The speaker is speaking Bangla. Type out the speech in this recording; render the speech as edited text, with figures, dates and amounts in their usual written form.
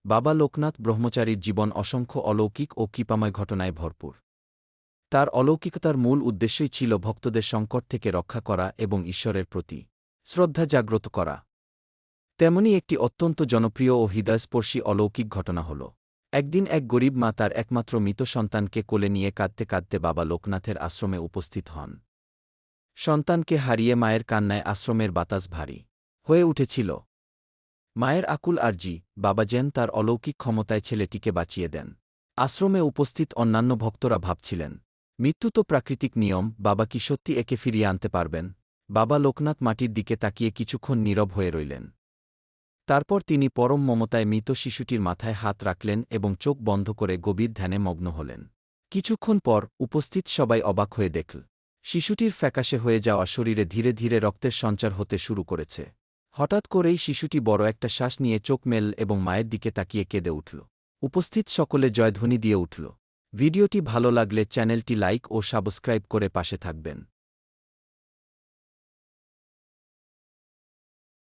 বাবা লোকনাথ ব্রহ্মচারীর জীবন অসংখ্য অলৌকিক ও কৃপাময় ঘটনায় ভরপুর। তার অলৌকিকতার মূল উদ্দেশ্যই ছিল ভক্তদের সংকট থেকে রক্ষা করা এবং ঈশ্বরের প্রতি শ্রদ্ধা জাগ্রত করা। তেমনি একটি অত্যন্ত জনপ্রিয় ও হৃদয়স্পর্শী অলৌকিক ঘটনা হল, একদিন এক গরিব মা তার একমাত্র মৃত সন্তানকে কোলে নিয়ে কাঁদতে কাঁদতে বাবা লোকনাথের আশ্রমে উপস্থিত হন। সন্তানকে হারিয়ে মায়ের কান্নায় আশ্রমের বাতাস ভারী হয়ে উঠেছিল। মায়ের আকুল আর্জি, বাবা যেন তার অলৌকিক ক্ষমতায় ছেলেটিকে বাঁচিয়ে দেন। আশ্রমে উপস্থিত অন্যান্য ভক্তরা ভাবছিলেন, মৃত্যু তো প্রাকৃতিক নিয়ম, বাবা কি সত্যি একে ফিরিয়ে আনতে পারবেন? বাবা লোকনাথ মাটির দিকে তাকিয়ে কিছুক্ষণ নীরব হয়ে রইলেন। তারপর তিনি পরম মমতায় মৃত শিশুটির মাথায় হাত রাখলেন এবং চোখ বন্ধ করে গভীর ধ্যানে মগ্ন হলেন। কিছুক্ষণ পর উপস্থিত সবাই অবাক হয়ে দেখল, শিশুটির ফ্যাকাশে হয়ে যাওয়া শরীরে ধীরে ধীরে রক্তের সঞ্চার হতে শুরু করেছে। হঠাৎ করেই শিশুটি বড় একটা শ্বাস নিয়ে চোখ মেলল এবং মায়ের দিকে তাকিয়ে কেঁদে উঠল। উপস্থিত সকলে জয়ধ্বনি দিয়ে উঠল। ভিডিওটি ভালো লাগলে চ্যানেলটি লাইক ও সাবস্ক্রাইব করে পাশে থাকবেন।